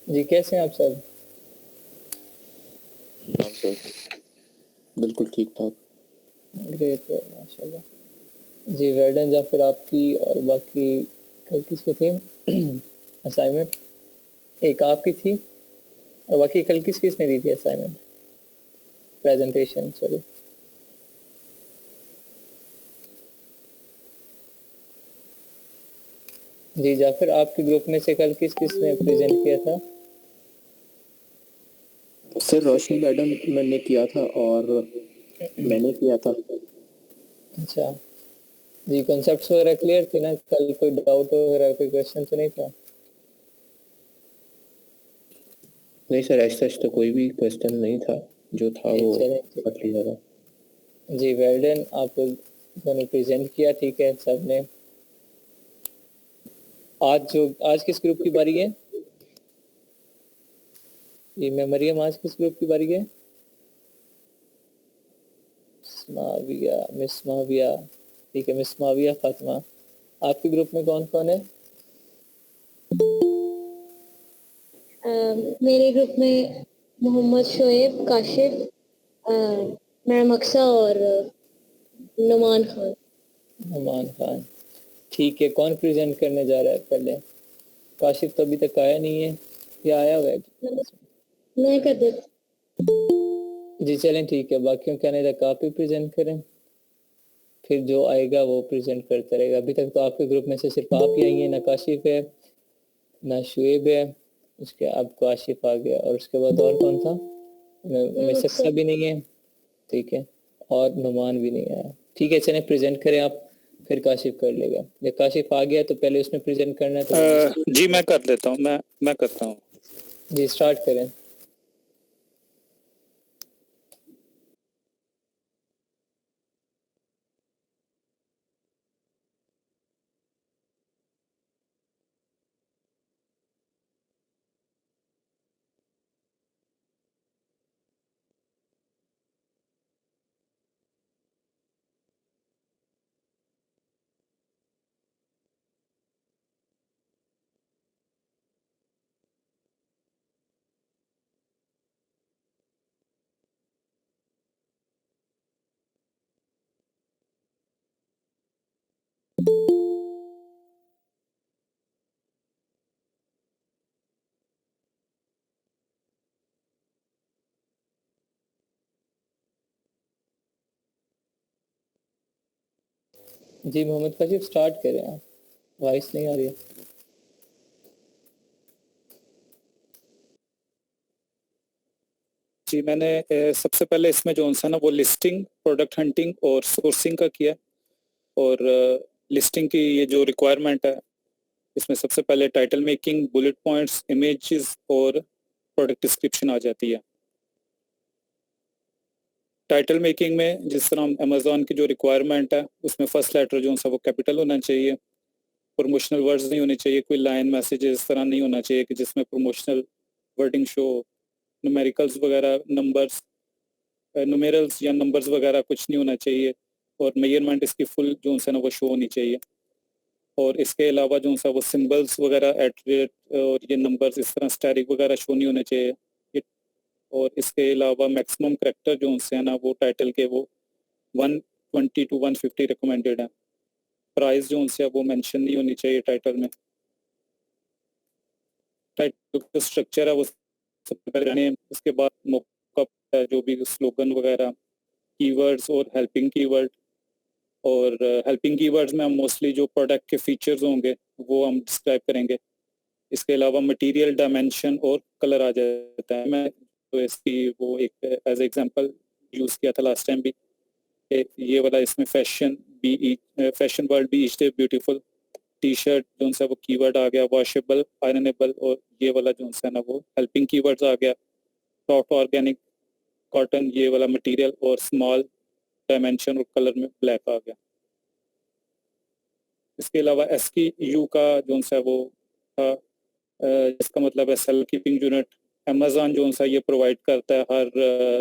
जी कैसे हैं आप सब? हाँ सर, बिल्कुल ठीक ठाक। ग्रेट है माशाल्लाह। जी वेल या फिर आपकी और बाकी कल किसकी थी असाइनमेंट? एक आपकी थी और बाकी कल किसने दी थी असाइनमेंट प्रेजेंटेशन? सॉरी जी जाफिर, आपके ग्रुप में से कल किसने प्रेजेंट किया था? सर रोशनी मैडम ने किया था और मैंने किया था। अच्छा जी, कॉन्सेप्ट्स वगैरह क्लियर थे ना? कल कोई डाउट वगैरह कोई क्वेश्चन तो नहीं था? नहीं सर, ऐसा तो कोई भी क्वेश्चन नहीं था, जो था वो पढ़ लिया था। जी वेल डन, आप लोगों ने प्रेजेंट किया, ठीक है सबने। आज किस ग्रुप की बारी है? जी मैं मरियम, आज किस ग्रुप की बारी है? मिस माविया, ठीक है मिस माविया फातिमा। आपके ग्रुप में कौन कौन है? मेरे ग्रुप में मोहम्मद शोएब, काशिफ, मैम अक्सा और नुमान खान। नुमान खान, ठीक है। कौन प्रेजेंट करने जा रहा है पहले? काशिफ तो अभी तक आया नहीं है या आया हुआ है? मैं कर देता। जी चलें ठीक है, बाकियों के आने तक आप ही प्रेजेंट करें, फिर जो आएगा वो प्रेजेंट करता रहेगा। अभी तक तो आपके ग्रुप में से सिर्फ आप ही आई हैं, ना काशिफ है ना शुएब है, उसके अब काशिफ आ गया और उसके बाद और कौन था? मिसक्सा भी नहीं है, ठीक है, और नुमान भी नहीं आया। ठीक है चलें प्रेजेंट करें आप, फिर काशिफ कर लेगा। जब काशिफ आ गया तो पहले उसमें प्रेजेंट करना है तो जी मैं कर लेता हूँ, मैं करता हूँ। जी स्टार्ट करें। जी मोहम्मद काशिफ स्टार्ट करें आप, वॉइस नहीं आ रही है। जी मैंने सबसे पहले इसमें जो सा ना वो लिस्टिंग, प्रोडक्ट हंटिंग और सोर्सिंग का किया। और लिस्टिंग की ये जो रिक्वायरमेंट है, इसमें सबसे पहले title making, bullet points, images और प्रोडक्ट डिस्क्रिप्शन आ जाती है। टाइटल मेकिंग में जिस तरह अमेजोन की जो रिक्वायरमेंट है, उसमें फर्स्ट लेटर जो सा वो कैपिटल होना चाहिए, प्रमोशनल वर्ड्स नहीं होने चाहिए, कोई लाइन मैसेज इस तरह नहीं होना चाहिए कि जिसमें प्रमोशनल वर्डिंग शो, न्यूमेरिकल्स वगैरह, नंबर्स, न्यूमेरल्स या नंबर्स वगैरह कुछ नहीं होना चाहिए। और मेजरमेंट इसकी फुल जो है ना वो शो होनी चाहिए। और इसके अलावा जो सा वो सिंबल्स वगैरह, एट रेट और ये नंबर्स इस तरह स्टैरिक वगैरह शो नहीं होने चाहिए। और इसके अलावा मैक्सिमम करेक्टर जो है ना वो टाइटल के वो 120 to 150 रिकमेंडेड है। प्राइस जो उनसे वो मेंशन नहीं होनी चाहिए टाइटल में। टाइटल का स्ट्रक्चर है वो सबसे पहले जाने, उसके बाद मॉकअप है, जो भी स्लोगन वगैरह, कीवर्ड्स और हेल्पिंग कीवर्ड। और हेल्पिंग कीवर्ड्स में हम मोस्टली जो प्रोडक्ट के फीचर्स होंगे वो हम डिस्क्राइब करेंगे। इसके अलावा मटेरियल, डायमेंशन और कलर आ जाता है। मैं तो इसकी वो एक एज एग्जांपल यूज़ किया था लास्ट टाइम भी। ये वाला इसमें fashion world be each day beautiful, T shirt जो सा वो कीवर्ड आ गया, वॉशेबल, आयरनेबल, और ये वाला जो सा ना वो हेल्पिंग कीवर्ड्स आ गया। सॉफ्ट ऑर्गेनिक कॉटन, ये वाला मटेरियल, और स्मॉल, डायमेंशन और कलर में ब्लैक आ गया। इसके अलावा SKU का जो सा वो था, इसका मतलब है सेल कीपिंग यूनिट। अमेजोन जो सा ये प्रोवाइड करता है हर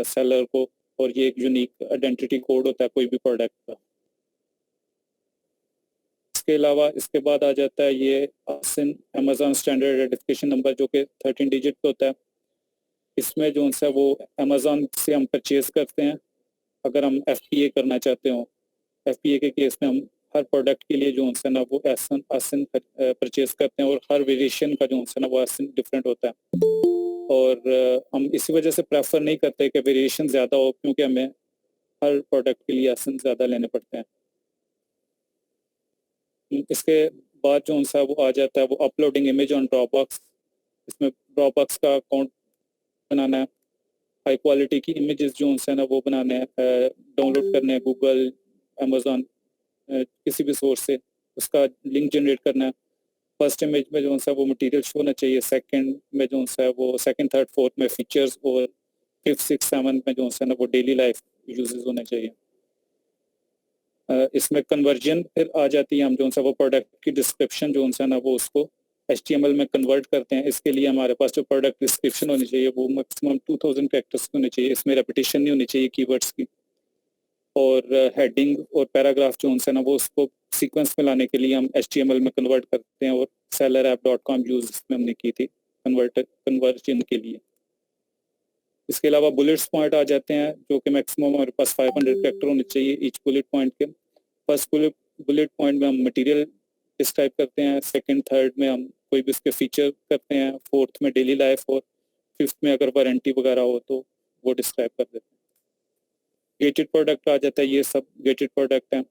सेलर को, और ये एक यूनिक आइडेंटिटी कोड होता है कोई भी प्रोडक्ट का। इसके अलावा इसके बाद आ जाता है ये आसिन अमेज़न स्टैंडर्ड आइडेंटिफिकेशन नंबर, जो कि 13 डिजिट का होता है। इसमें जो है वो अमेज़न से हम परचेज़ करते हैं अगर हम FPA करना चाहते हो। FPA के केस में हम हर प्रोडक्ट के लिए जो है ना वो आसिन परचेज़ करते हैं, और हर वेरिएशन का जो है ना वो आसिन डिफरेंट होता है। और हम इसी वजह से प्रेफर नहीं करते कि वेरिएशन ज़्यादा हो, क्योंकि हमें हर प्रोडक्ट के लिए आसिन ज़्यादा लेने पड़ते हैं। इसके बाद जो है वो आ जाता है वो अपलोडिंग इमेज ऑन ड्रॉपबॉक्स। इसमें ड्रॉपबॉक्स का अकाउंट बनाना है, हाई क्वालिटी की इमेजेस जो है ना वो बनाने हैं, डाउनलोड करने हैं गूगल, अमेज़न, किसी भी सोर्स से उसका लिंक जनरेट करना है। फर्स्ट इमेज में जो है वो मटेरियल शो होना चाहिए, सेकंड में जो है वो सेकंड, थर्ड, फोर्थ में फीचर्स, और फिफ्थ, सिक्स, सेवन में जो है ना वो डेली लाइफ यूजेस होने चाहिए। इसमें कन्वर्जन फिर आ जाती है, हम जो है वो प्रोडक्ट की डिस्क्रिप्शन जो है ना वो उसको HTML में कन्वर्ट करते हैं। इसके लिए हमारे पास जो प्रोडक्ट डिस्क्रिप्शन होनी चाहिए वो मैक्सिमम 2000 कैरेक्टर्स की होनी चाहिए, इसमें रेपिटेशन नहीं होनी चाहिए कीवर्ड्स की। और हेडिंग और पैराग्राफ जो है ना वो उसको सीक्वेंस में लाने के लिए हम HTML में कन्वर्ट करते हैं, और sellerapp.com यूज इसमें हमने की थी कन्वर्जन के लिए। इसके अलावा बुलेट्स पॉइंट आ जाते हैं, जो कि मैक्सिमम हमारे पास 500 कैरेक्टर होने चाहिए ईच बुलेट पॉइंट के। फर्स्ट बुलेट पॉइंट में हम मटेरियल डिस्क्राइब करते हैं, सेकंड, थर्ड में हम कोई भी उसके फीचर करते हैं, फोर्थ में डेली लाइफ, और फिफ्थ में अगर वारंटी वगैरह हो तो वो डिस्क्राइब कर देते हैं। गेटेड प्रोडक्ट आ जाता है, ये सब गेटेड प्रोडक्ट हैं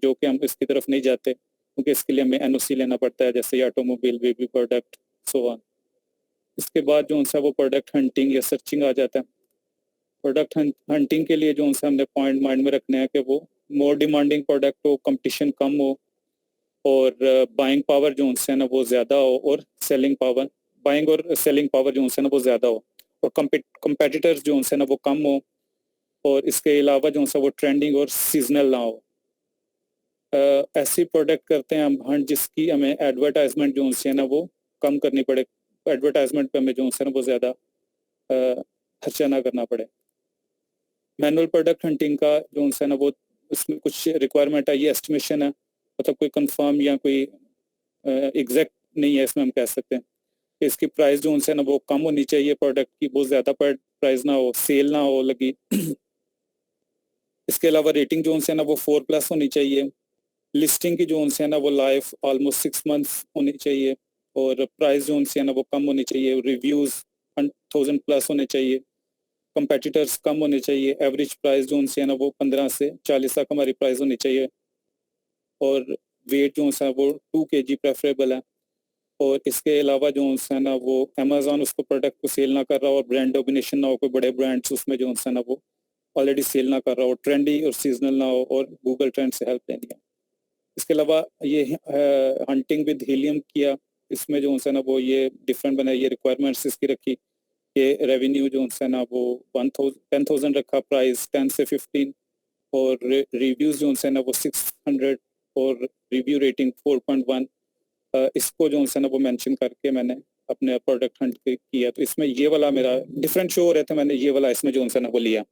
जो कि हम इसकी तरफ नहीं जाते, क्योंकि इसके लिए हमें NOC लेना पड़ता है, जैसे automobile, baby product, so on. इसके बाद जो है वो प्रोडक्ट हंटिंग या सर्चिंग आ जाता है। प्रोडक्ट हंटिंग के लिए जो है हमने पॉइंट माइंड में रखना है कि वो मोर डिमांडिंग प्रोडक्ट हो, कंपटीशन कम हो, और बाइंग पावर जो है ना वो ज़्यादा हो, और सेलिंग पावर, बाइंग और सेलिंग पावर जो है ना वो ज़्यादा हो, और कंपेटिटर्स जो है ना वो कम हो, और इसके अलावा जो है वो ट्रेंडिंग और सीजनल ना हो। ऐसी प्रोडक्ट करते हैं हम हंट जिसकी हमें एडवर्टाइजमेंट जो है ना वो कम करनी पड़े, एडवर्टाइजमेंट पे हमें जो है ना वो ज़्यादा खर्चा ना करना पड़े। मैनुअल प्रोडक्ट हंटिंग का जो है ना वो उसमें कुछ रिक्वायरमेंट है, ये एस्टिमेशन है, मतलब कोई कंफर्म या कोई एग्जैक्ट नहीं है। इसमें हम कह सकते हैं कि इसकी प्राइस जो है ना वो कम होनी चाहिए, प्रोडक्ट की बहुत ज़्यादा प्राइस ना हो, सेल ना हो लगी। इसके अलावा रेटिंग जो है ना वो 4+ होनी चाहिए। लिस्टिंग की जो है ना वो लाइफ ऑलमोस्ट 6 मंथ्स होनी चाहिए, और प्राइस जो है ना वो कम होनी चाहिए। रिव्यूज़ 1000+ होने चाहिए। कंपेटिटर्स कम होने चाहिए। एवरेज प्राइस जो है ना वो 15 से 40 तक हमारी प्राइस होनी चाहिए, और वेट जो है वो 2 kg प्रेफरेबल है। और इसके अलावा जो है ना वो अमेज़न उसको प्रोडक्ट को सेल ना कर रहा हो, और ब्रांड डोमिनेशन ना हो, कोई बड़े ब्रांड्स उसमें जो है ना वो ऑलरेडी सेल ना कर रहा हो, ट्रेंडी और सीजनल ना हो, और गूगल ट्रेंड से हेल्प लेनी है। इसके अलावा ये हंटिंग विद हीलियम किया, इसमें जो है ना वो ये डिफरेंट बनाई, ये रिक्वायरमेंट्स इसकी रखी कि रेवेन्यू जो है ना वो 10,000 रखा, प्राइस 10 से 15, और रिव्यूज़ जो है ना वो 600, और रिव्यू रेटिंग 4.1। इसको जो है ना वो मेंशन करके मैंने अपने प्रोडक्ट हंट किया। तो इसमें ये वाला मेरा डिफरेंट शो हो रहे थे, मैंने ये वाला इसमें जो है ना वो लिया।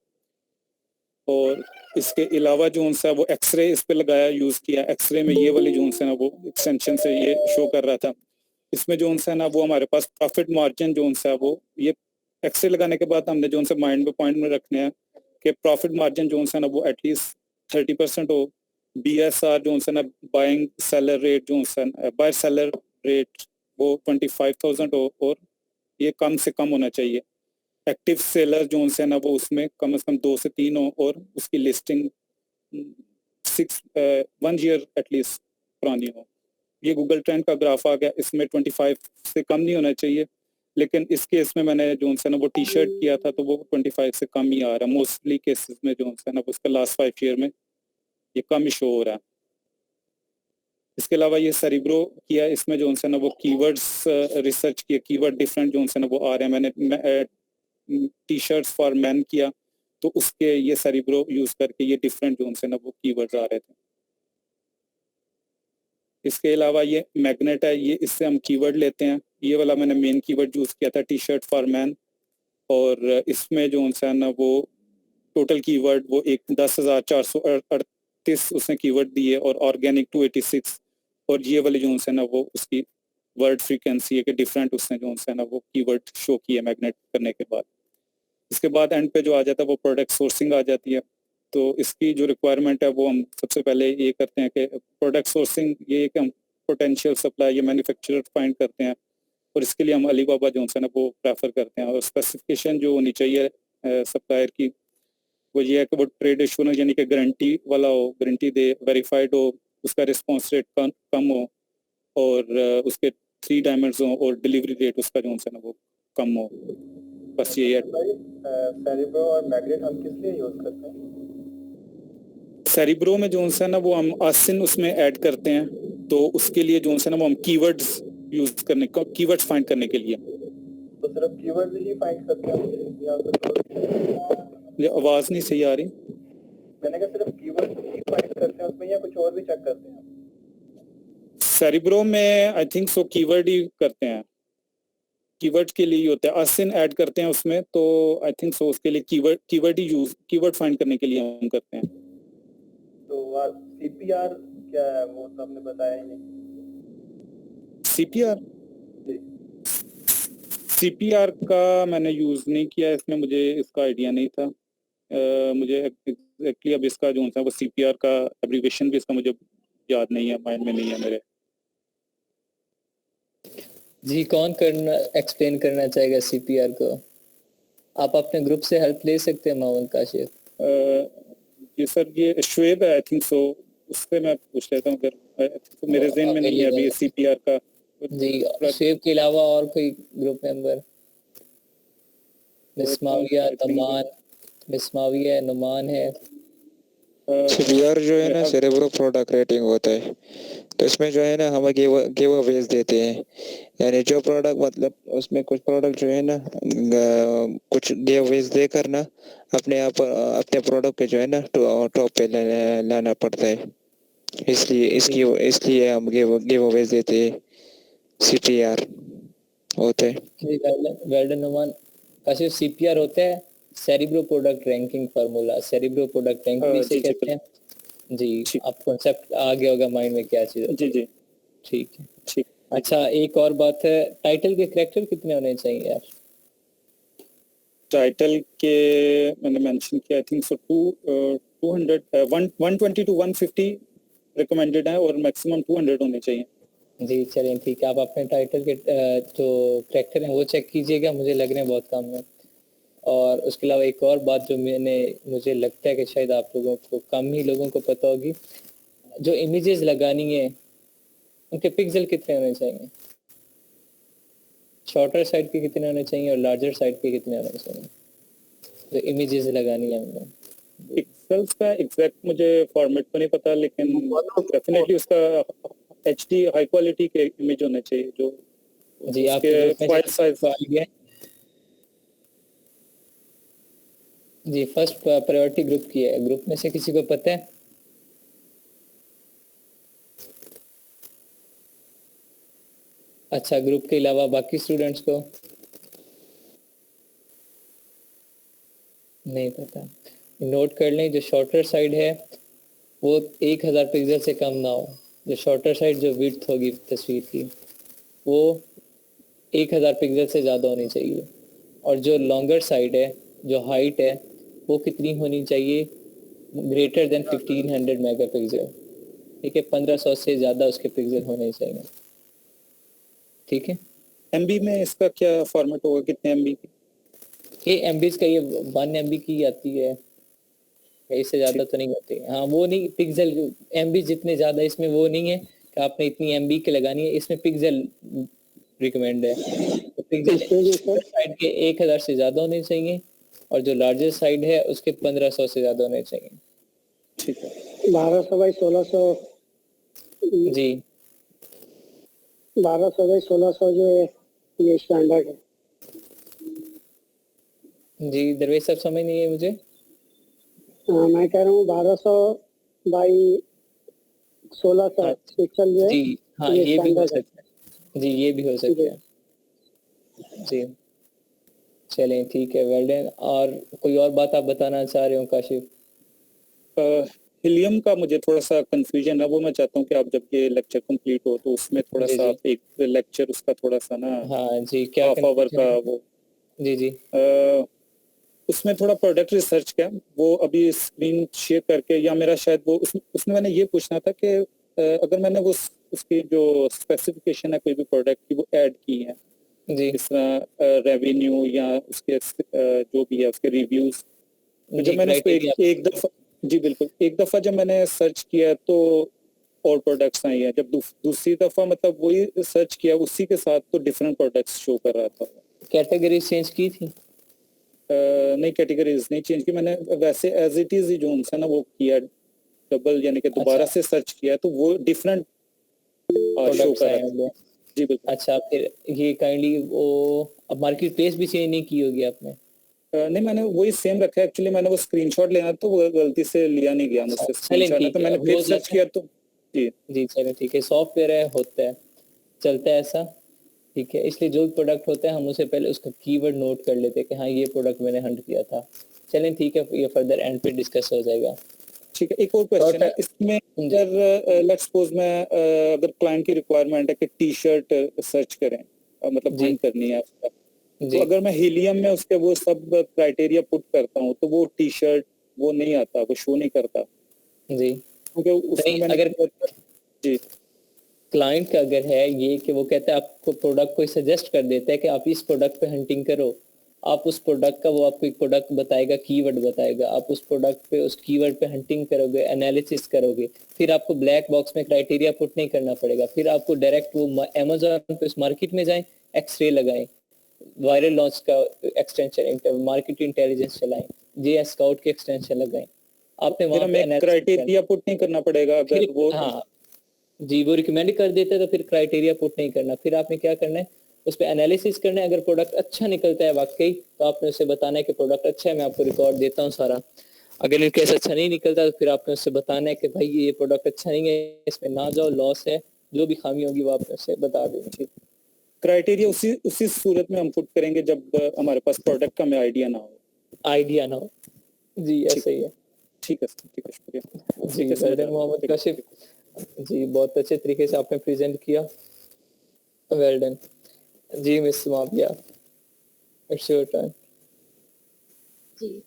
और इसके अलावा जो है वो एक्सरे इस पे लगाया, यूज़ किया। एक्सरे में ये वाली जो है ना वो एक्सटेंशन से ये शो कर रहा था। इसमें जो है ना वो हमारे पास प्रॉफिट मार्जिन जो है वो ये एक्सरे लगाने के बाद हमने जो है माइंड में पॉइंट में रखने हैं कि प्रॉफिट मार्जिन जो है ना वो एटलीस्ट 30% हो। BSR जो है ना बाइंग सेलर रेट जो है बायर सेलर रेट वो 25,000 हो, और ये कम से कम होना चाहिए। एक्टिव सेलर जो है ना वो उसमें कम से कम 2 से 3 हो, और उसकी लिस्टिंग 1 ईयर एटलीस्ट पुरानी हो। ये गूगल ट्रेंड का ग्राफ आ गया, इसमें 25 से कम नहीं होना चाहिए, लेकिन इस केस में मैंने जो है ना वो टी-शर्ट किया था, तो वो 25 से कम ही आ रहा है। मोस्टली केसेस में जो है ना उसका लास्ट 5 ईयर में ये कम ही शो हो रहा है। इसके अलावा ये सेरिब्रो किया, इसमें जो है ना वो कीवर्ड्स रिसर्च किया, कीवर्ड डिफरेंट जो है ना वो आ रहे हैं। मैंने टी-शर्ट्स फॉर मैन किया, तो उसके ये सेरिब्रो यूज करके ये डिफरेंट जो है ना वो कीवर्ड्स आ रहे थे। इसके अलावा ये मैग्नेट है, ये इससे हम कीवर्ड लेते हैं। ये वाला मैंने मेन कीवर्ड यूज किया था, टी-शर्ट फॉर मैन, और इसमें जो है ना वो टोटल कीवर्ड वो 10,438 उसने कीवर्ड दिए, और ऑर्गेनिक 286, और ये वाली जो है ना वो उसकी वर्ड फ्रीक्वेंसी है कि डिफरेंट उसने जो है ना वो कीवर्ड शो किया मैग्नेट करने के बाद। इसके बाद एंड पे जो आ जाता है वो प्रोडक्ट सोर्सिंग आ जाती है। तो इसकी जो रिक्वायरमेंट है वो हम सबसे पहले ये करते हैं कि प्रोडक्ट सोर्सिंग ये कि हम पोटेंशियल सप्लाई या मैन्युफैक्चरर फाइंड करते हैं, और इसके लिए हम अली बाबा जो है ना वो प्रेफर करते हैं। और स्पेसिफिकेशन जो होनी चाहिए सप्लायर की वो ये है कि वो ट्रेड एश्योरेंस यानी कि गारंटी वाला हो, गारंटी दे, वेरीफाइड हो, उसका रिस्पॉन्स रेट कम हो, और उसके 3 डायमंड्स हो, और डिलीवरी रेट उसका जो है ना वो कम हो। बस यही है। सेरिब्रो और मैग्नेट हम किस लिए यूज करते हैं? सेरिब्रो में जो है ना वो हम आसिन उसमें ऐड करते हैं, तो उसके लिए जो है ना वो हम कीवर्ड्स यूज करने का, कीवर्ड्स फाइंड करने के लिए। तो सिर्फ कीवर्ड ही फाइंड करते हैं या कुछ और? ये आवाज नहीं सही आ रही। मैंने कहा सिर्फ कीवर्ड ही फाइंड करते हैं उसमें या कुछ और भी चेक करते हैं? सेरिब्रो में आई थिंक सो कीवर्ड ही करते हैं, कीवर्ड के लिए ही होता है। आसिन ऐड करते हैं उसमें, तो आई थिंक सो उसके लिए कीवर्ड ही यूज, कीवर्ड फाइंड करने के लिए हम करते हैं। तो सीपीआर क्या है वो तो आपने बताया ही नहीं। सीपीआर, सीपीआर का मैंने यूज नहीं किया, इसमें मुझे इसका आइडिया नहीं था। मुझे एग्जैक्टली अब इसका जो है वो सीपीआर का एब्रीविएशन भी इसका मुझे याद नहीं है, माइंड में नहीं है मेरे। जी कौन करना एक्सप्लेन करना चाहेगा सीपीआर को? आप अपने ग्रुप से हेल्प ले सकते हैं मोहम्मद काशिफ। ये सर ये शुएब है आई थिंक सो, उससे मैं पूछ लेता हूँ अगर तो मेरे ज़हन में नहीं है अभी सीपीआर का। जी शुएब के अलावा और कोई ग्रुप मेंबर? मिसमाविया, तमान, मिसमाविया, नुमान है। सीपीआर जो है ना सेरेब्रो प्रोडक्ट रेटिंग होता है, तो इसमें जो है ना हम गिव अवेज देते हैं, यानी जो प्रोडक्ट मतलब उसमें कुछ प्रोडक्ट जो है ना कुछ गिव अवेज देकर ना अपने आप अपने प्रोडक्ट के जो है ना टॉप पे लाना पड़ता है, इसलिए हम गिव अवेज देते हैं, सीपीआर होता है। वेल्डन नुमान काशिफ, सीपीआर होता है cerebro product ranking formula, cerebro product ranking से कहते हैं जी। आप कॉन्सेप्ट आ गया होगा माइंड में क्या चीज? जी जी ठीक है ठीक। अच्छा एक और बात है, टाइटल के कैरेक्टर कितने होने चाहिए यार? टाइटल के मैंने मेंशन किया I think so 200 120 to 150 recommended है, और मैक्सिमम 200 होने चाहिए। जी चलें ठीक है, आप अपने टाइटल के जो कैरेक्टर हैं वो चेक कीजिएगा, मुझे लग रहे हैं बहुत कम है। और उसके अलावा एक और बात जो मुझे लगता है कि शायद आप लोगों को कम ही लोगों को पता होगी, जो इमेजेस लगानी है उनके पिक्सल कितने होने चाहिए? शॉर्टर साइड के कितने होने चाहिए और लार्जर साइड के कितने होने चाहिए जो इमेजेस लगानी है हमने? पिक्सेल्स का एग्जैक्ट मुझे फॉर्मेट तो नहीं पता, लेकिन डेफिनेटली उसका एचडी हाई क्वालिटी के इमेज होने चाहिए जो जी आपके फाइल साइज। जी फर्स्ट प्रायोरिटी ग्रुप की है, ग्रुप में से किसी को पता है? अच्छा ग्रुप के अलावा बाकी स्टूडेंट्स को नहीं पता, नोट कर लें। जो शॉर्टर साइड है वो 1000 पिक्सल से कम ना हो, जो शॉर्टर साइड जो विड्थ होगी तस्वीर की वो 1000 पिक्सल से ज़्यादा होनी चाहिए, और जो लॉन्गर साइड है जो हाइट है वो कितनी होनी चाहिए? ग्रेटर देन 1500 मेगापिक्सल, ठीक है, 1500 से ज़्यादा उसके पिक्सल होने चाहिए, ठीक है। एमबी में इसका क्या फॉर्मेट होगा, कितने एमबी की? ये एमबीज का ये 1 MB की आती है, इससे ज़्यादा तो नहीं होती। हाँ वो नहीं, पिक्सल एमबी जितने ज़्यादा इसमें वो नहीं है कि आपने इतनी एमबी की लगानी है, इसमें पिक्सल रिकमेंड है। तो पिक्सल साइड के 1000 से ज़्यादा होने चाहिए, और जो लार्जेस्ट साइड है उसके 1500 से ज़्यादा होने चाहिए, ठीक है। 1200 बाई 1600 जी 1200 बाई 1600 जो है ये स्टैंडर्ड है। जी दरवेश साहब समझ नहीं है मुझे। मैं कह रहा हूँ 1200 बाई 1600 पिक्सल जो है जी हाँ ये भी हो सकता है, जी ये भी हो सकता है जी। चलें ठीक है, वेल डन। और कोई और बात आप बताना चाह रहे हो काशिफ? हीलियम का मुझे थोड़ा सा कंफ्यूजन है, वो मैं चाहता हूँ कि आप जब ये लेक्चर कंप्लीट हो तो उसमें थोड़ा जी सा जी आप एक लेक्चर उसका थोड़ा सा ना हाँ जी, क्या हाफ आवर कंफ्यूजन का है? वो जी जी उसमें थोड़ा प्रोडक्ट रिसर्च का वो अभी स्क्रीन शेयर करके, या मेरा शायद वो उसमें मैंने ये पूछना था कि अगर मैंने वो उसकी जो स्पेसिफिकेशन है कोई भी प्रोडक्ट की वो ऐड की है, जी जिस तरह रेवेन्यू या उसके जो भी है उसके रिव्यूज, तो जब जी मैंने उसको क्राइटेरिया एक दफा, जी बिल्कुल, एक दफा जब मैंने सर्च किया तो और प्रोडक्ट्स आई हैं, जब दूसरी दफा मतलब वही सर्च किया उसी के साथ तो डिफरेंट प्रोडक्ट्स शो कर रहा था। कैटेगरी चेंज की थी? नहीं, कैटेगरीज नहीं चेंज की मैंने, वैसे एज इट इज ही जो उनसे ना वो किया डबल, यानी कि दोबारा अच्छा, से सर्च किया तो वो डिफरेंट शो प्रोडक्ट्स कर आए रहा था। होंगे। जी बिल्कुल। अच्छा, फिर ये काइंडली वो अब मार्केट प्लेस भी चेंज नहीं की होगी आपने? नहीं, मैंने वही सेम रखा है, एक्चुअली मैंने वो स्क्रीनशॉट लेना तो वो गलती से लिया नहीं गया अच्छा मुझसे चलें, स्क्रीनशॉट, ठीक तो है, मैंने फिर हो सर्च जाता है। किया तो जी जी चलें, ठीक है, सॉफ्टवेयर है, होता है, चलता है ऐसा। ठीक है, इसलिए जो भी प्रोडक्ट होता है हम उससे पहले उसका कीवर्ड नोट कर लेते हैं कि हाँ ये प्रोडक्ट मैंने हंट किया था। चलें ठीक है, ये फर्दर एंड पे डिस्कस हो जाएगा। ठीक है। एक और क्वेश्चन है इसमें, जी अगर लेट्स सपोज मैं अगर क्लाइंट की रिक्वायरमेंट है कि टी शर्ट सर्च करें, मतलब जी हंट करनी है उसका, तो जी अगर मैं हीलियम में उसके वो सब क्राइटेरिया पुट करता हूँ तो वो टी शर्ट वो नहीं आता, वो शो नहीं करता, जी। क्योंकि उसमें नहीं, मैंने अगर जी क्लाइंट का अगर है ये कि वो कहता है आपको प्रोडक्ट कोई सजेस्ट कर देता है कि आप इस प्रोडक्ट पे हंटिंग करो, आप उस प्रोडक्ट का वो आपको एक प्रोडक्ट बताएगा, कीवर्ड बताएगा, आप उस प्रोडक्ट पे उस कीवर्ड पे हंटिंग करोगे, एनालिसिस करोगे, फिर आपको ब्लैक बॉक्स में क्राइटेरिया पुट नहीं करना पड़ेगा, फिर आपको डायरेक्ट वो अमेजोन पे उस मार्केट में जाएं, एक्सरे लगाएं, वायरल लॉन्च का एक्सटेंशन, मार्केट इंटेलिजेंस चलाएं, जे स्काउट के एक्सटेंशन लगाएं, आपने फिर वहां पे हमें एनालिसिस करना। क्राइटेरिया पुट नहीं करना पड़ेगा फिर अगर वो हाँ जी, वो रिकमेंड कर देते हैं तो फिर क्राइटेरिया पुट नहीं करना, फिर आपने क्या करना है, उस पर एनालिसिस करना है। अगर प्रोडक्ट अच्छा निकलता है वाकई तो आपने उसे बताना है कि प्रोडक्ट अच्छा है, मैं आपको रिकॉर्ड देता हूँ सारा। अगर इन केस अच्छा नहीं निकलता तो फिर आपने उससे बताना है कि भाई ये प्रोडक्ट अच्छा नहीं है, इसमें ना जाओ, लॉस है, जो भी खामी होगी वो आपने उससे बता देनी। क्राइटेरिया उसी उसी सूरत में हम पुट करेंगे जब हमारे पास प्रोडक्ट का हमें आइडिया ना हो। आइडिया ना हो, जी ठीक ऐसा ही है। ठीक है सर, ठीक है, शुक्रिया, उसी जी के समझ आ वेल रहा मोहम्मद है। काशिफ, जी बहुत अच्छे तरीके से आपने प्रेजेंट किया, वेल डन। जी Miss Mavia, it's your turn. जी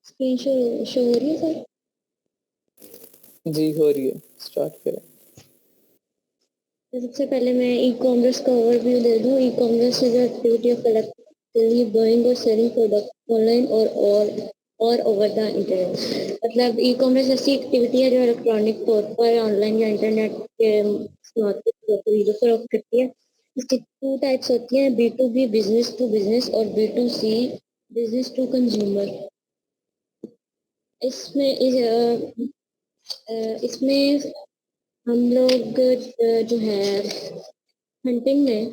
स्क्रीन शो हो रही है सर? जी हो रही है, स्टार्ट करें। तो सबसे पहले मैं ई कॉमर्स का ओवरव्यू दे दूं। E commerce is activity of collectively buying और सेलिंग प्रोडक्ट ऑनलाइन और ओवर द इंटरनेट। मतलब ई कॉमर्स ऐसी एक्टिविटी है जो इलेक्ट्रॉनिक तौर पर ऑनलाइन या इंटरनेट के माध्यम से खरीदो फरोख्त करती है। इसकी टू टाइप्स होती हैं, B to B business to business और B to C business to consumer. इसमें इसमें हम लोग जो है हंटिंग में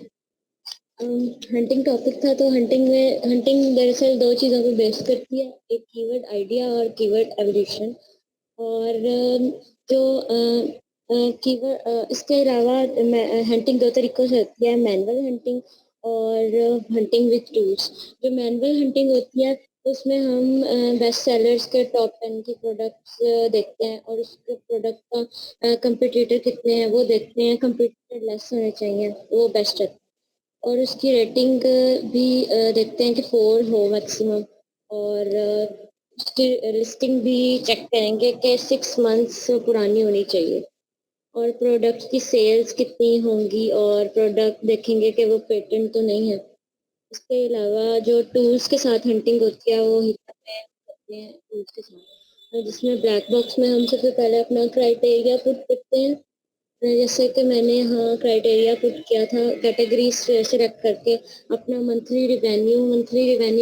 हंटिंग टॉपिक था, तो हंटिंग दरअसल दो चीज़ों को बेस करती है, एक कीवर्ड आइडिया और कीवर्ड एवोल्यूशन। और कीवर्ड इसके अलावा हंटिंग दो तरीकों से होती है, मैनुअल हंटिंग और हंटिंग विद टूल्स। जो मैनुअल हंटिंग होती है उसमें हम बेस्ट सेलर्स के टॉप 10 की प्रोडक्ट्स देखते हैं और उसके प्रोडक्ट का कंपटीटर कितने हैं वो देखते हैं, कंपटीटर लेस होने चाहिए वो बेस्ट है। और उसकी रेटिंग भी देखते हैं कि 4 हो मैक्सिमम। और उसकी लिस्टिंग भी चेक करेंगे कि 6 मंथ्स पुरानी होनी चाहिए। और प्रोडक्ट की सेल्स कितनी होंगी और प्रोडक्ट देखेंगे कि वो पेटेंट तो नहीं है। इसके अलावा जो टूल्स के साथ हंटिंग होती है वो हिसाब में करते हैं टूल्स के साथ, जिसमें ब्लैक बॉक्स में हम सबसे पहले अपना क्राइटेरिया पुट करते हैं। जैसे कि मैंने यहाँ क्राइटेरिया पुट किया था कैटेगरी सेलेक्ट करके अपना मंथली रिवेन्यू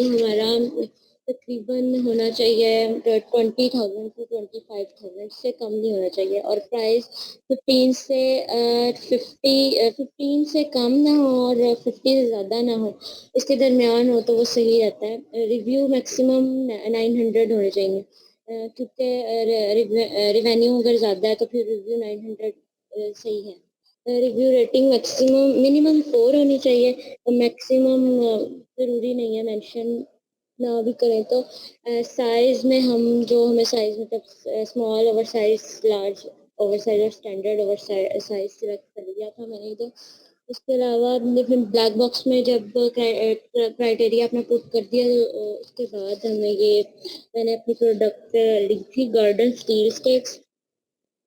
हमारा तकरीबन होना चाहिए 20,000 to 25,000 से कम नहीं होना चाहिए। और प्राइस 15 से 15 से कम ना हो और 50 से ज़्यादा ना हो, इसके दरमियान हो तो वो सही रहता है। रिव्यू मैक्सिमम 900 होने चाहिए, क्योंकि रिवेन्यू अगर ज़्यादा है तो फिर रिव्यू 900 सही है। रिव्यू रेटिंग मैक्सिमम मिनिमम 4 होनी चाहिए, और मैक्सिमम ज़रूरी नहीं है मेंशन ना भी करें तो। साइज़ में हम जो हमें साइज़ मतलब small over size, large over size और स्टैंडर्ड ओवर साइज़ सिलेक्ट कर लिया था मैंने तो। उसके अलावा हमने फिर ब्लैक बॉक्स में जब क्राइटेरिया अपना पुट कर दिया तो उसके बाद हमें ये मैंने अपनी प्रोडक्ट ली थी गार्डन स्टील स्टेक्स।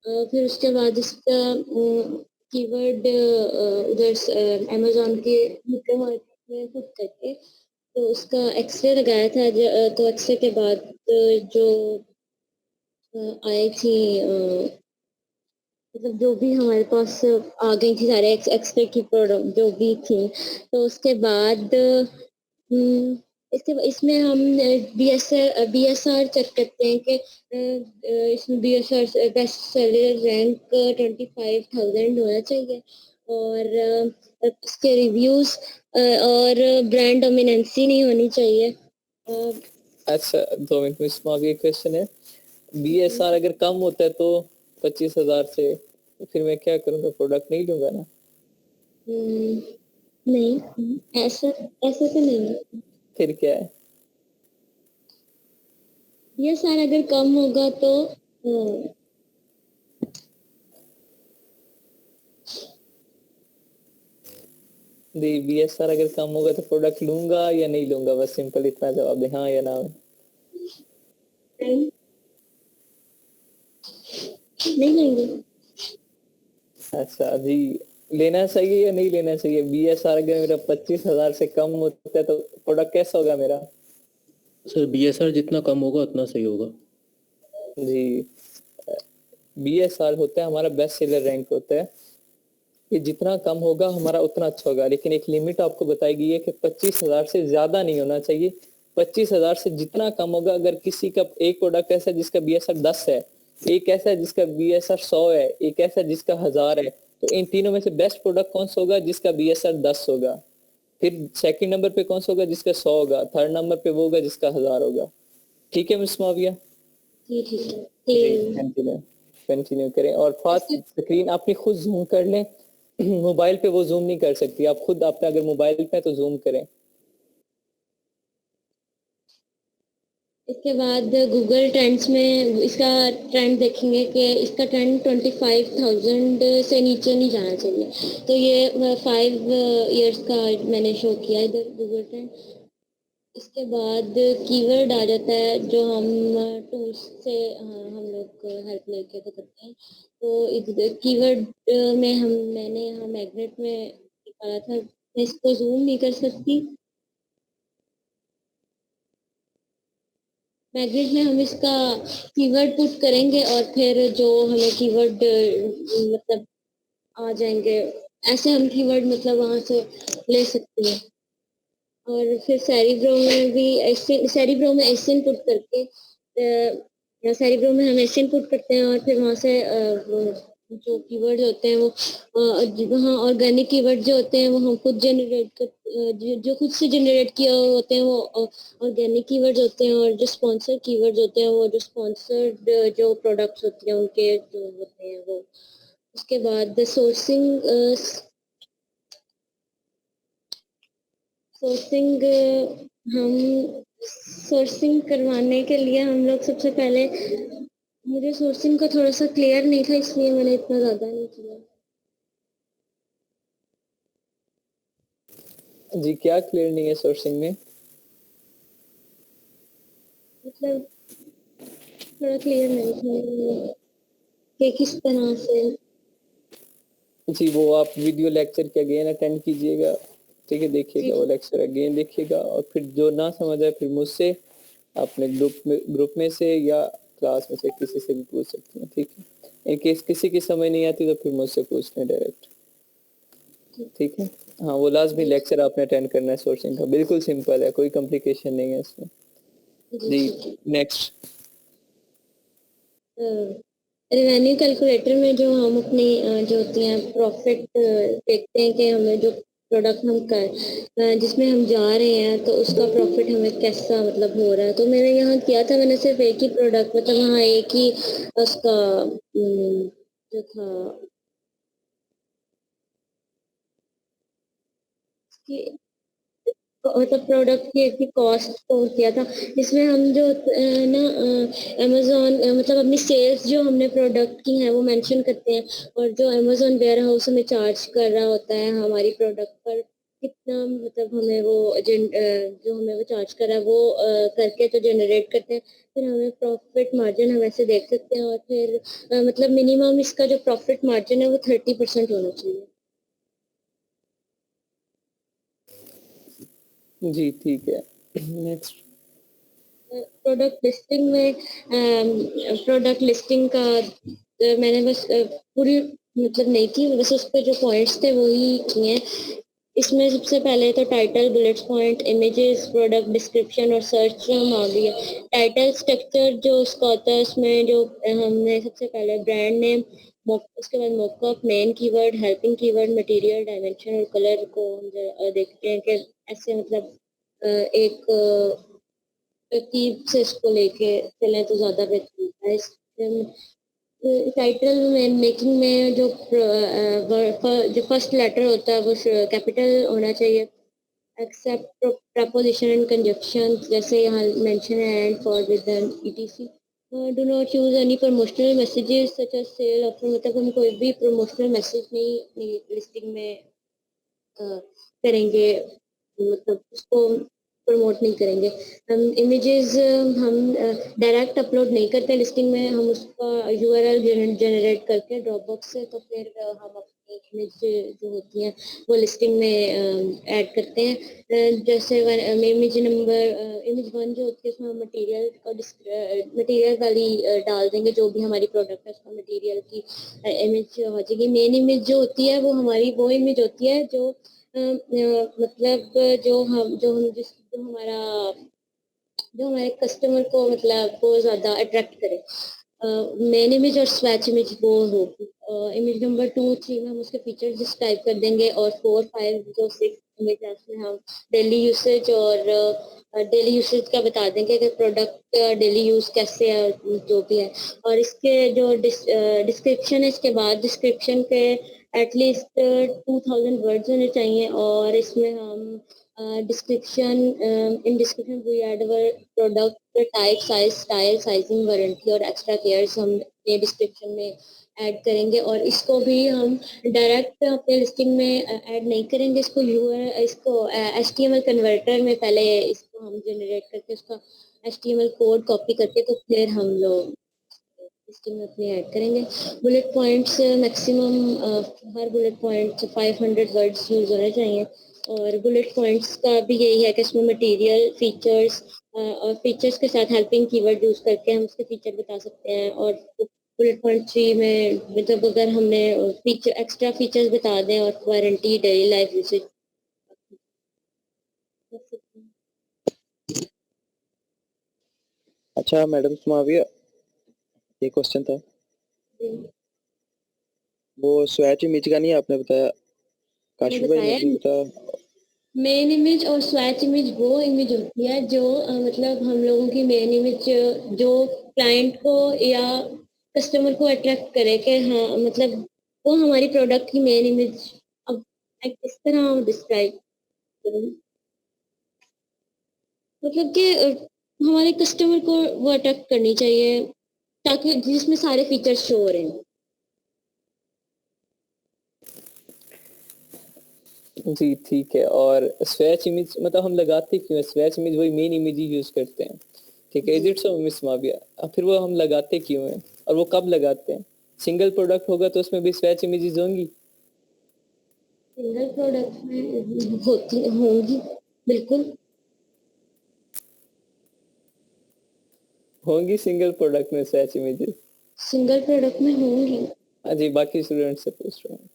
फिर उसके बाद इसका कीवर्ड उधर अमेज़न के यूके मार्केट में पुट करके तो उसका एक्सरे लगाया था। तो एक्सरे के बाद जो आई थी मतलब जो भी हमारे पास आ गई थी सारे एक्सरे की प्रोडक्ट जो भी थी, तो उसके बाद इसमें हम बीएसआर चेक करते हैं कि इसमें बीएसआर बेस्ट सेलर रैंक 25,000 होना चाहिए, और इसके रिव्यूज और ब्रांड डोमिनेंसी नहीं होनी चाहिए। अच्छा 2 मिनट में इसमें आगे क्वेश्चन है, बीएसआर अगर कम होता है तो 25,000 से, तो फिर मैं क्या करूँगा, प्रोडक्ट नहीं लूँगा ना? नहीं, ऐसा ऐसा तो नहीं है। फिर क्या है? बीएसआर अगर कम होगा तो बीएसआर अगर कम होगा तो प्रोडक्ट लूंगा या नहीं लूंगा, बस सिंपल इतना जवाब दे, हाँ या ना। नहीं लेंगे। अच्छा जी, लेना चाहिए या नहीं लेना चाहिए? बीएसआर अगर मेरा 25,000 से कम होता है तो प्रोडक्ट कैसा होगा मेरा? सर बीएसआर जितना कम होगा उतना सही होगा जी, बीएसआर होता है हमारा बेस्ट सेलर रैंक होता है, ये जितना कम होगा हमारा उतना अच्छा होगा, लेकिन एक लिमिट आपको बताई गई है कि 25,000 से ज्यादा नहीं होना चाहिए। 25,000 से जितना कम होगा, अगर किसी का एक प्रोडक्ट ऐसा है जिसका बीएसआर 10 है, एक ऐसा है जिसका बीएसआर 100 है, एक ऐसा है जिसका 1000 है, तो इन तीनों में से बेस्ट प्रोडक्ट कौन सा होगा? जिसका बीएसआर 10 होगा। फिर सेकंड नंबर पे कौन सा होगा? जिसका 100 होगा। थर्ड नंबर पे वो होगा जिसका 1000 होगा। ठीक है मिस माविया? जी ठीक है। कंटिन्यू कंटिन्यू करें, और फास्ट स्क्रीन अपनी खुद जूम कर लें। मोबाइल पे वो जूम नहीं कर सकती, आप खुद अपने अगर मोबाइल पे है तो जूम करें। इसके बाद गूगल ट्रेंड्स में इसका ट्रेंड देखेंगे कि इसका ट्रेंड 25,000 से नीचे नहीं जाना चाहिए, तो ये 5 इयर्स का मैंने शो किया इधर गूगल ट्रेंड। इसके बाद कीवर्ड आ जाता है जो हम टूल्स से हम लोग हेल्प लेके तो करते हैं। तो इधर कीवर्ड में मैंने यहाँ मैग्नेट में निकाला था, मैं इसको जूम नहीं कर सकती। मैग्नेट में हम इसका कीवर्ड पुट करेंगे और फिर जो हमें कीवर्ड मतलब आ जाएंगे, ऐसे हम कीवर्ड मतलब वहाँ से ले सकते हैं। और फिर सेरिब्रो में भी ऐसे, सेरिब्रो में ऐसे इनपुट करके सेरिब्रो में हम ऐसे इनपुट करते हैं और फिर वहाँ से जो कीवर्ड होते हैं वो वहाँ ऑर्गेनिक कीवर्ड जो होते हैं वो हम खुद जनरेट कर जो खुद से जनरेट किए होते हैं वो ऑर्गेनिक कीवर्ड्स होते हैं, और जो स्पॉन्सर कीवर्ड्स होते हैं वो जो स्पॉन्सर्ड जो प्रोडक्ट्स होते हैं उनके जो होते हैं वो। उसके बाद सोर्सिंग हम सोर्सिंग करवाने के लिए हम लोग सबसे पहले, मुझे सोर्सिंग का थोड़ा सा क्लियर नहीं था इसलिए मैंने इतना ज़्यादा नहीं किया। जी क्या क्लियर नहीं है सोर्सिंग में? मतलब थोड़ा क्लियर नहीं था कि किस तरह से। जी वो आप वीडियो लेक्चर के अगेन अटेंड कीजिएगा, ठीक है, देखिएगा वो लेक्चर अगेन देखिएगा, और फिर जो ना समझ आए फिर मुझसे अपने ग्रुप में से या क्लास में से किसी से भी पूछ सकते हैं, ठीक है। इन केस किसी की समझ नहीं आती तो फिर मुझसे पूछ लें डायरेक्ट, ठीक है। हाँ वो लाजमी लेक्चर आपने अटेंड करना है सोर्सिंग का, बिल्कुल सिंपल है, कोई कॉम्प्लिकेशन नहीं है इसमें। जी नेक्स्ट। रेवेन्यू कैलकुलेटर में जो हम अपनी जो होती हैं प्रॉफिट देखते हैं कि हमें जो प्रोडक्ट हम कर जिसमें हम जा रहे हैं तो उसका प्रॉफिट हमें कैसा मतलब हो रहा है। तो मैंने यहाँ किया था, मैंने सिर्फ एक ही प्रोडक्ट मतलब वहाँ एक ही उसका जो था की मतलब प्रोडक्ट की कॉस्ट को किया था। इसमें हम जो ना अमेज़न मतलब अपनी सेल्स जो हमने प्रोडक्ट की हैं वो मेंशन करते हैं, और जो अमेज़न वेयर हाउस हमें चार्ज कर रहा होता है हमारी प्रोडक्ट पर कितना, मतलब हमें वो जो हमें वो चार्ज कर रहा है वो करके तो जनरेट करते हैं। फिर हमें प्रॉफिट मार्जिन हम ऐसे देख सकते हैं, और फिर मतलब मिनिमम इसका जो प्रॉफिट मार्जिन है वो 30% होना चाहिए। जी ठीक है। नेक्स्ट। प्रोडक्ट लिस्टिंग में प्रोडक्ट लिस्टिंग का मैंने बस पूरी मतलब नहीं की, बस उस पे जो पॉइंट्स थे वही किए हैं। इसमें सबसे पहले तो title, bullet point, images, product description और सर्च हम आ गई है। टाइटल स्ट्रक्चर जो उसका होता है उसमें जो हमने सबसे पहले ब्रांड नेम, उसके बाद mock-up, main keyword, helping keyword, material, dimension और कलर को हम देखते हैं कि ऐसे मतलब एक तरतीब से इसको लेके चलें तो ज़्यादा बेहतर होता है। टाइटल में मेकिंग में जो जो फर्स्ट लेटर होता है वो कैपिटल होना चाहिए। एक्सेप्ट प्रपोजिशन एंड कंजक्शन, जैसे यहाँ मेंशन है and for with etc. Do not use any promotional messages such as sale offer, मतलब हम कोई भी प्रमोशनल मैसेज नहीं लिस्टिंग में करेंगे, मतलब उसको प्रमोट नहीं करेंगे। हम इमेजेस हम डायरेक्ट अपलोड नहीं करते लिस्टिंग में, हम उसका यूआरएल जनरेट करके ड्रॉपबॉक्स से, तो फिर हम अपनी इमेज जो होती हैं वो लिस्टिंग में ऐड करते हैं। जैसे इमेज नंबर, इमेज 1 जो होती है उसमें हम मटेरियल और मटेरियल वाली डाल देंगे, जो भी हमारी प्रोडक्ट है उसका मटेरियल की इमेज हो जाएगी। मेन इमेज जो होती है वो हमारी वो इमेज होती है जो मतलब जो हमारे कस्टमर को मतलब वो ज़्यादा अट्रैक्ट करे। मेन इमेज और स्वैच इमेज वो होगी। इमेज नंबर 2, 3 में हम उसके फीचर्स जिस टाइप कर देंगे, और 4, 5 जो 6 इमेज है उसमें हम डेली यूसेज और डेली यूसेज का बता देंगे कि प्रोडक्ट डेली यूज कैसे है, जो भी है। और इसके जो डिस्क्रिप्शन है, इसके बाद डिस्क्रिप्शन पे एटलीस्ट 2000 वर्ड्स होने चाहिए, और इसमें हम description in description we add our product type, size, style, sizing, warranty और एक्स्ट्रा केयर्स हम ये डिस्क्रिप्शन में ऐड करेंगे। और इसको भी हम डायरेक्ट अपने लिस्टिंग में ऐड नहीं करेंगे, इसको HTML कन्वर्टर में पहले इसको हम जनरेट करके उसका HTML कोड कॉपी करके तो फिर हम लोग लिस्टिंग में अपने ऐड करेंगे। बुलेट पॉइंट्स मैक्सिमम हर बुलेट पॉइंट 500 वर्ड्स यूज होने चाहिए। और बुलेट पॉइंट्स का भी यही है कि इसमें मटेरियल, फीचर्स और फीचर्स के साथ हेल्पिंग कीवर्ड यूज करके हम उसके फीचर बता सकते हैं। और बुलेट पॉइंट 3 में मतलब अगर हमने फीचर एक्स्ट्रा फीचर्स बता दें और वारंटी, डेली लाइफ यूसेज। अच्छा मैडम सुमाविया, एक क्वेश्चन था, वो स्वैच इमेज का नहीं आपने बताया, काशिफ भाई ने भी बताया। मेन इमेज और स्वैच इमेज वो इमेज होती है जो मतलब हम लोगों की मेन इमेज जो क्लाइंट को या कस्टमर को अट्रैक्ट करे कि हाँ मतलब वो हमारी प्रोडक्ट की मेन इमेज। अब इस तरह डिस्क्राइब करूँ, मतलब कि हमारे कस्टमर को वो अट्रैक्ट करनी चाहिए ताकि जिसमें सारे फीचर्स शो हो रहे हैं। जी ठीक है। और स्वैच इमेज मतलब हम लगाते क्यों है? स्वैच इमेज वही मेन इमेज ही यूज करते हैं, ठीक है। Is it so Miss Mavia? अब फिर वो हम लगाते क्यों हैं और वो कब लगाते हैं? सिंगल प्रोडक्ट होगा तो उसमें भी स्वैच इमेजेस होंगी? सिंगल प्रोडक्ट में होती होंगी, बिल्कुल होंगी सिंगल प्रोडक्ट में स्वैच इमेजेस। सिंगल प्रोडक्ट में होंगी। हाँ जी, बाकी स्टूडेंट से पूछ रहा हूँ।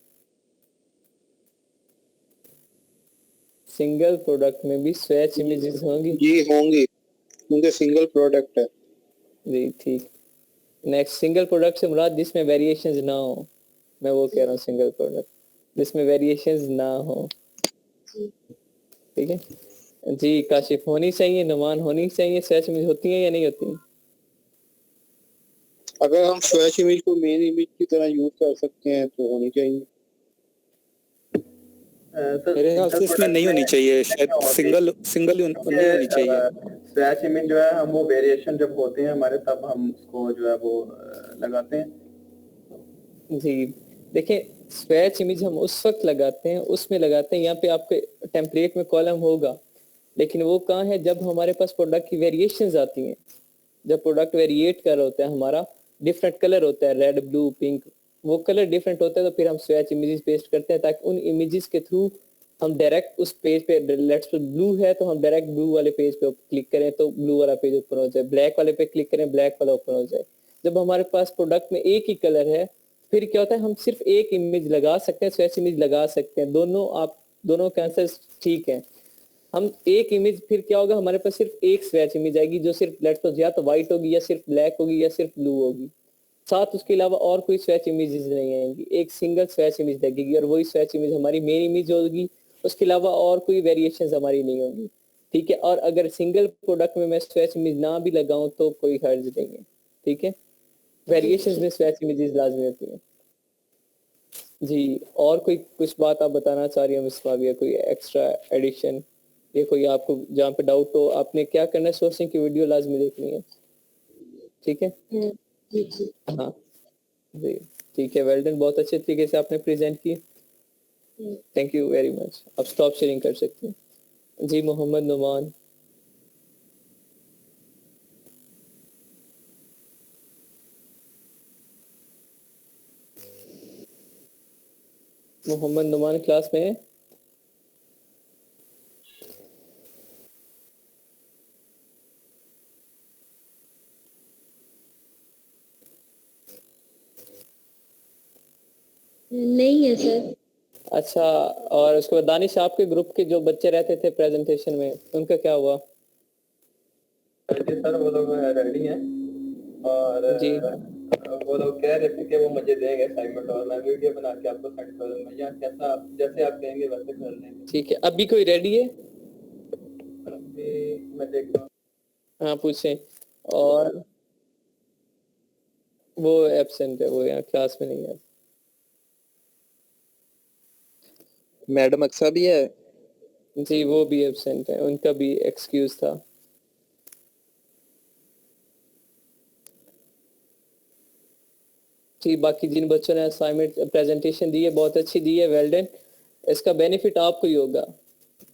सिंगल प्रोडक्ट में भी स्वैच इमेजेस होंगी? जी होंगी, क्योंकि सिंगल प्रोडक्ट है। जी ठीक। नेक्स्ट, सिंगल प्रोडक्ट से मुराद जिसमें वेरिएशंस ना हो, मैं वो कह रहा हूँ सिंगल प्रोडक्ट जिसमें वेरिएशंस ना हो, ठीक है जी। काशिफ, होनी चाहिए, नुमान होनी चाहिए स्वैच इमेज, होती है या नहीं होती? अगर हम स्वैच इमेज को मेन इमेज की तरह यूज कर सकते हैं तो होनी चाहिए। मेरे ख्याल से इसमें नहीं होनी चाहिए, शायद सिंगल सिंगल नहीं होनी चाहिए। स्वैच इमेज जो है हम वो वेरिएशन जब होते हैं हमारे तब हम उसको जो है वो लगाते हैं। जी देखिए, स्वैच इमेज हम उस वक्त लगाते हैं, उसमें लगाते हैं, यहाँ पे आपके टेम्पलेट में कॉलम होगा, लेकिन वो कहाँ है जब हमारे पास प्रोडक्ट की वेरिएशंस आती हैं, जब प्रोडक्ट वेरिएट कर होता है, हमारा डिफरेंट कलर होता है, रेड ब्लू पिंक, वो कलर डिफरेंट होता है, तो फिर हम स्वैच इमेजेस पेस्ट करते हैं ताकि उन इमेजेस के थ्रू हम डायरेक्ट उस पेज पे, लेट्स पे ब्लू है तो हम डायरेक्ट ब्लू वाले पेज पे क्लिक करें तो ब्लू वाला पेज ओपन हो जाए, ब्लैक वाले पे क्लिक करें ब्लैक वाला ओपन हो जाए। जब हमारे पास प्रोडक्ट में एक ही कलर है, फिर क्या होता है, हम सिर्फ एक इमेज लगा सकते हैं, स्वैच इमेज लगा सकते हैं, दोनों के आंसर ठीक है। हम एक इमेज, फिर क्या होगा, हमारे पास सिर्फ एक स्वैच इमेज आएगी जो सिर्फ लेट्स सपोज या तो व्हाइट होगी या सिर्फ ब्लैक होगी या सिर्फ ब्लू होगी, साथ उसके अलावा और कोई स्वैच इमेजेस नहीं आएंगी, एक सिंगल स्वैच इमेज लगेगी और वही स्वैच इमेज हमारी मेन इमेज होगी, उसके अलावा और कोई वेरिएशंस हमारी नहीं होंगी। ठीक है, और अगर सिंगल प्रोडक्ट में मैं स्वैच इमेज ना भी लगाऊं तो कोई हर्ज नहीं है। ठीक है, वेरिएशंस में स्वैच इमेजेस लाजमी होती है। जी, और कोई कुछ बात आप बताना चाह रही हो मिस फाबिया, कोई एक्स्ट्रा एडिशन या कोई आपको जहाँ पे डाउट हो? आपने क्या करना है, सोचने की वीडियो लाजमी देखनी है। ठीक है, हाँ जी ठीक है, वेल डन, बहुत अच्छे तरीके से आपने प्रेजेंट की, थैंक यू वेरी मच। आप स्टॉप शेयरिंग कर सकते हैं। जी मोहम्मद नुमान। मोहम्मद नुमान क्लास में है? नहीं है सर। अच्छा, और उसके बाद दानिश, आपके ग्रुप के जो बच्चे रहते थे प्रेजेंटेशन में, उनका क्या हुआ? सर वो लोग रेडी हैं और जी वो लोग कह रहे थे कि वो मुझे देंगे असाइनमेंट और मैं वीडियो बना के आपको सेंड कर दूंगा, या कैसा जैसे आप कहेंगे वैसे कर लेंगे। ठीक है, अभी कोई रेडी है? अभी मैं देखता हूँ। हाँ पूछें। और वो एब्सेंट है, वो यहाँ क्लास में नहीं है। मैडम अक्सा भी है? जी वो भी एब्सेंट है, उनका भी एक्सक्यूज था। जी, बाकी जिन बच्चों ने असाइनमेंट प्रेजेंटेशन दी है बहुत अच्छी दी है, वेल डन। इसका बेनिफिट आपको ही होगा,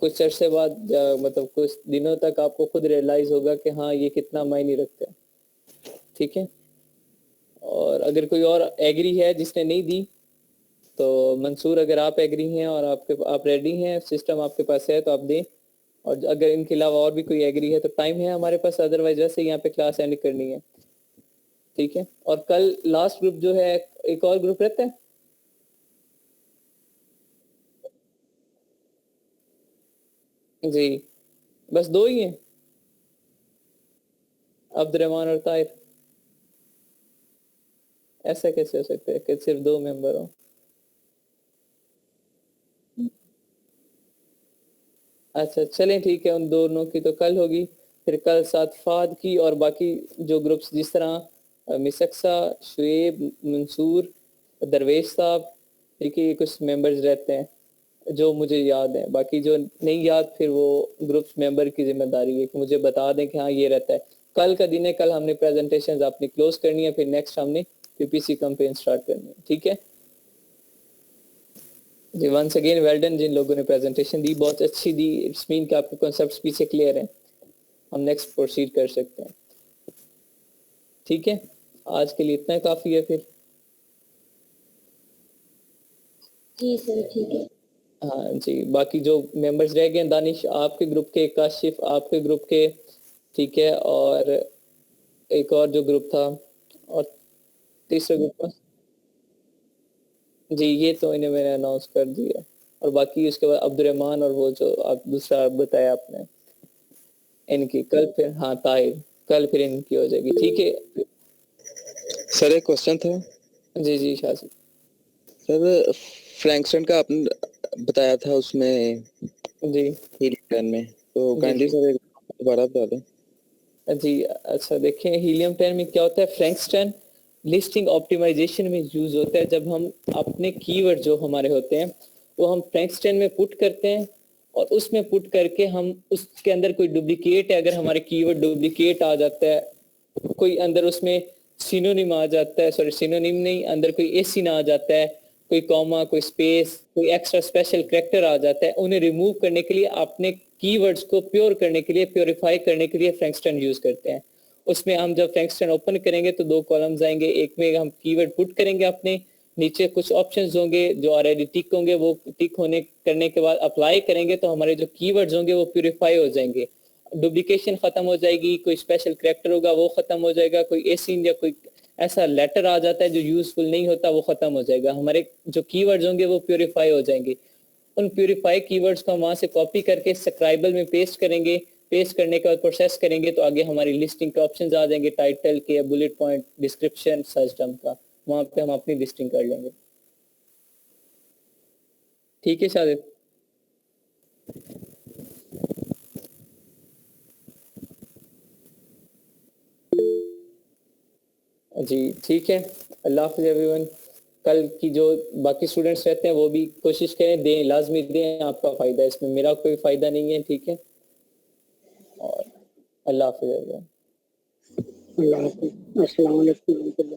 कुछ अरसे बाद मतलब कुछ दिनों तक आपको खुद रियलाइज होगा कि हाँ ये कितना मायने रखता है। ठीक है, और अगर कोई और एग्री है जिसने नहीं दी तो मंसूर, अगर आप एग्री हैं और आप रेडी हैं, सिस्टम आपके पास है तो आप दें, और अगर इनके अलावा और भी कोई एग्री है तो टाइम है हमारे पास, अदरवाइज वैसे यहाँ पे क्लास एंड करनी है। ठीक है, और कल लास्ट ग्रुप जो है, एक और ग्रुप रहता है। जी बस दो ही हैं, अब्दुर्रहमान और ताहिर। ऐसा कैसे हो सकता है कि सिर्फ दो मेंबर हो? अच्छा चलें ठीक है, उन दोनों की तो कल होगी, फिर कल साथ फाद की, और बाकी जो ग्रुप्स जिस तरह मिसक्सा, शुएब, मंसूर, दरवेश साहब, ठीक है, ये कुछ मेंबर्स रहते हैं जो मुझे याद है, बाकी जो नहीं याद फिर वो ग्रुप्स मेंबर की जिम्मेदारी है कि मुझे बता दें कि हाँ ये रहता है। कल का दिन है, कल हमने प्रेजेंटेशंस अपनी क्लोज करनी है, फिर नेक्स्ट हमने पीपीसी कैंपेन स्टार्ट करनी है। ठीक है जी, वंस अगेन वेल डन जिन लोगों ने प्रेजेंटेशन दी, बहुत अच्छी दी, इट्स मीन कि आपके कॉन्सेप्ट्स पीछे क्लियर हैं, हम नेक्स्ट प्रोसीड कर सकते हैं। ठीक है, आज के लिए इतना काफी है फिर। जी सर ठीक है। हाँ जी, बाकी जो मेंबर्स रह गए, दानिश आपके ग्रुप के, काशिफ आपके ग्रुप के, ठीक है, और एक और जो ग्रुप था, और तीसरा ग्रुप था जी, ये तो इन्हें मैंने अनाउंस कर दिया, और बाकी उसके बाद अब्दुर्रहमान और वो जो आप दूसरा बताया आपने, इनकी कल फिर, हाँ ताहिर, कल फिर इनकी हो जाएगी। ठीक है सर एक क्वेश्चन था। जी जी शाह सर फ्रैंकस्टन का आपने बताया था उसमें जी हीलियम में, तो काइंडली सर एक दोबारा बता दें। जी। अच्छा देखें, हीलियम 10 में क्या होता है, फ्रैंकस्टन लिस्टिंग ऑप्टिमाइजेशन में यूज होता है, जब हम अपने कीवर्ड जो हमारे होते हैं वो हम फ्रैंकस्टन में पुट करते हैं और उसमें पुट करके हम उसके अंदर कोई डुप्लीकेट है, अगर हमारे कीवर्ड डुप्लीकेट आ जाता है, कोई अंदर उसमें सिनोनिम आ जाता है, सॉरी सिनोनिम नहीं, अंदर कोई एसी ना आ जाता है, कोई कॉमा, कोई स्पेस, कोई एक्स्ट्रा स्पेशल कैरेक्टर आ जाता है, उन्हें रिमूव करने के लिए अपने कीवर्ड्स को प्योर करने के लिए, प्योरीफाई करने के लिए फ्रैंकस्टन यूज करते हैं। उसमें हम जब फ्रैंकस्टन ओपन करेंगे तो 2 कॉलम्स आएंगे, एक में हम कीवर्ड पुट करेंगे अपने, नीचे कुछ ऑप्शंस होंगे जो ऑलरेडी टिक होंगे, वो टिक होने करने के बाद अप्लाई करेंगे तो हमारे जो कीवर्ड्स होंगे वो प्यूरिफाई हो जाएंगे, डुप्लीकेशन खत्म हो जाएगी, कोई स्पेशल कैरेक्टर होगा वो खत्म हो जाएगा, कोई एसिन या कोई ऐसा लेटर आ जाता है जो यूजफुल नहीं होता वो खत्म हो जाएगा, हमारे जो कीवर्ड्स होंगे वो प्यूरिफाई हो जाएंगे। उन प्यूरिफाई कीवर्ड्स को हम वहां से कॉपी करके स्क्राइबल में पेस्ट करेंगे, पेस्ट करने के बाद प्रोसेस करेंगे तो आगे हमारी लिस्टिंग के ऑप्शंस आ जाएंगे, टाइटल के, bullet point, description, search term का, वहां पे हम अपनी लिस्टिंग कर लेंगे। ठीक है शादिद? जी ठीक है, अल्लाह हाफिज़ एवरीवन। कल की जो बाकी स्टूडेंट्स रहते हैं वो भी कोशिश करें, दें, लाजमी दें, आपका फ़ायदा इसमें, मेरा कोई फ़ायदा नहीं है, ठीक है। और अल्लाह हाफिज़ एवरीवन। अल्लाह हाफिज़। अस्सलाम वालेकुम।